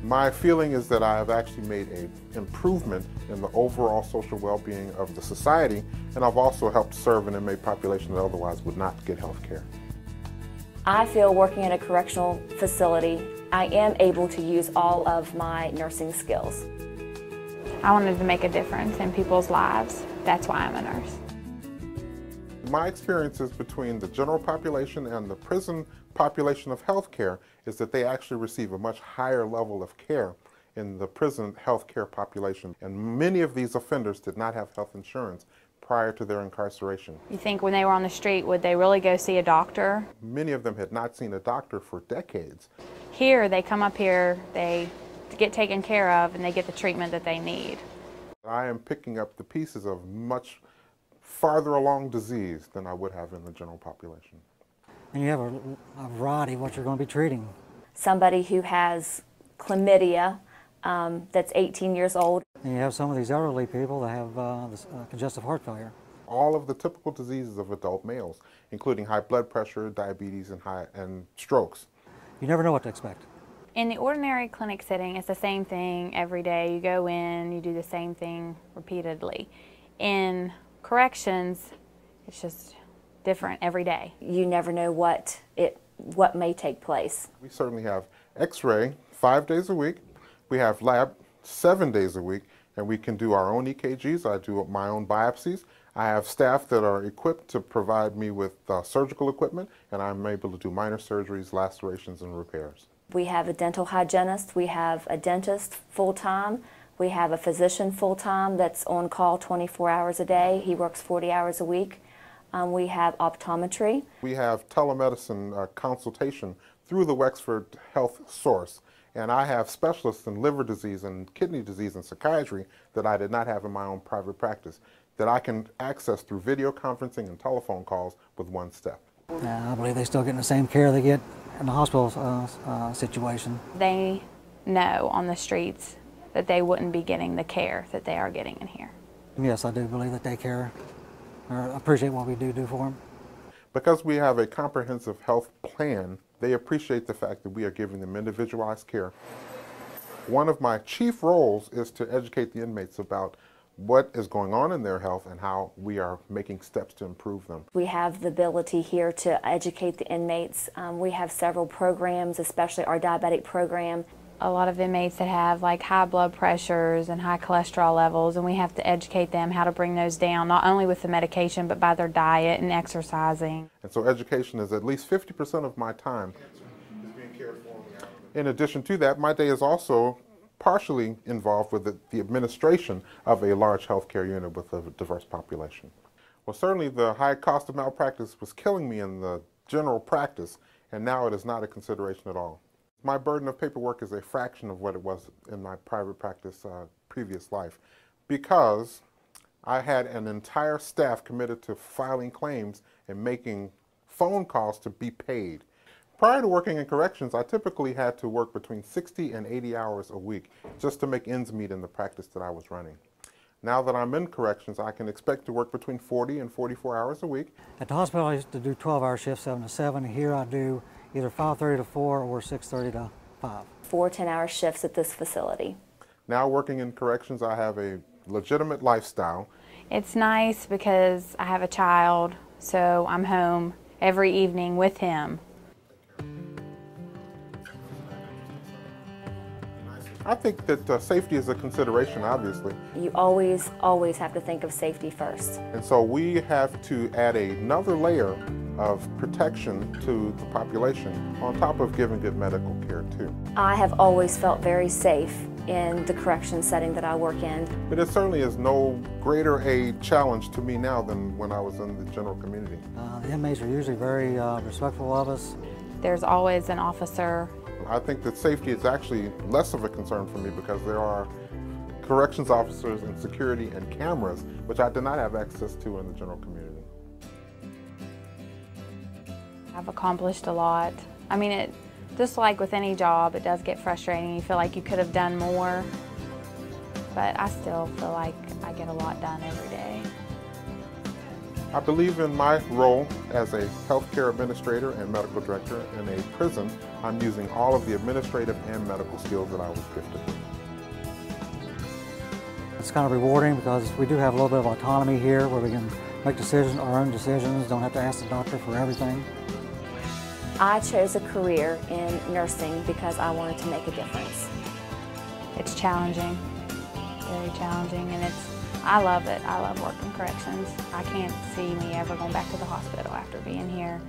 My feeling is that I have actually made an improvement in the overall social well-being of the society, and I've also helped serve an inmate population that otherwise would not get health care. I feel working in a correctional facility, I am able to use all of my nursing skills. I wanted to make a difference in people's lives. That's why I'm a nurse. My experiences between the general population and the prison population of health care is that they actually receive a much higher level of care in the prison health care population. And many of these offenders did not have health insurance prior to their incarceration. You think when they were on the street, would they really go see a doctor? Many of them had not seen a doctor for decades. Here, they come up here, they get taken care of, and they get the treatment that they need. I am picking up the pieces of much farther along disease than I would have in the general population. And you have a variety of what you're going to be treating. Somebody who has chlamydia that's 18 years old. And you have some of these elderly people that have congestive heart failure. All of the typical diseases of adult males, including high blood pressure, diabetes, and strokes. You never know what to expect. In the ordinary clinic setting, it's the same thing every day. You go in, you do the same thing repeatedly. In corrections, it's just different every day. You never know what may take place. We certainly have X-ray 5 days a week. We have lab 7 days a week, and we can do our own EKGs. I do my own biopsies. I have staff that are equipped to provide me with surgical equipment, and I'm able to do minor surgeries, lacerations, and repairs. We have a dental hygienist, we have a dentist full-time, we have a physician full-time that's on call 24 hours a day. He works 40 hours a week. We have optometry. We have telemedicine consultation through the Wexford Health Source, and I have specialists in liver disease and kidney disease and psychiatry that I did not have in my own private practice that I can access through video conferencing and telephone calls with one step. I believe they're still getting the same care they get in the hospital situation. They know on the streets that they wouldn't be getting the care that they are getting in here. Yes, I do believe that they care or appreciate what we do for them. Because we have a comprehensive health plan, they appreciate the fact that we are giving them individualized care. One of my chief roles is to educate the inmates about what is going on in their health and how we are making steps to improve them. We have the ability here to educate the inmates. We have several programs, especially our diabetic program. A lot of inmates that have like high blood pressures and high cholesterol levels, and we have to educate them how to bring those down, not only with the medication, but by their diet and exercising. And so education is at least 50% of my time. In addition to that, my day is also partially involved with the administration of a large healthcare unit with a diverse population. Well, certainly the high cost of malpractice was killing me in the general practice, and now it is not a consideration at all. My burden of paperwork is a fraction of what it was in my private practice previous life, because I had an entire staff committed to filing claims and making phone calls to be paid. Prior to working in corrections, I typically had to work between 60 and 80 hours a week just to make ends meet in the practice that I was running. Now that I'm in corrections, I can expect to work between 40 and 44 hours a week. At the hospital, I used to do 12-hour shifts, 7 to 7. Here I do either 5:30 to 4 or 6:30 to 5. 4 10-hour shifts at this facility. Now working in corrections, I have a legitimate lifestyle. It's nice because I have a child, so I'm home every evening with him. I think that safety is a consideration, obviously. You always have to think of safety first. And so we have to add another layer of protection to the population on top of giving good medical care too. I have always felt very safe in the correction setting that I work in. But it certainly is no greater a challenge to me now than when I was in the general community. The inmates are usually very respectful of us. There's always an officer. I think that safety is actually less of a concern for me because there are corrections officers and security and cameras, which I did not have access to in the general community. I've accomplished a lot. I mean, just like with any job, it does get frustrating. You feel like you could have done more, but I still feel like I get a lot done every day. I believe in my role as a healthcare administrator and medical director in a prison. I'm using all of the administrative and medical skills that I was gifted with. It's kind of rewarding because we do have a little bit of autonomy here where we can make decisions, our own decisions, don't have to ask the doctor for everything. I chose a career in nursing because I wanted to make a difference. It's challenging, very challenging, and I love it. I love working corrections. I can't see me ever going back to the hospital after being here.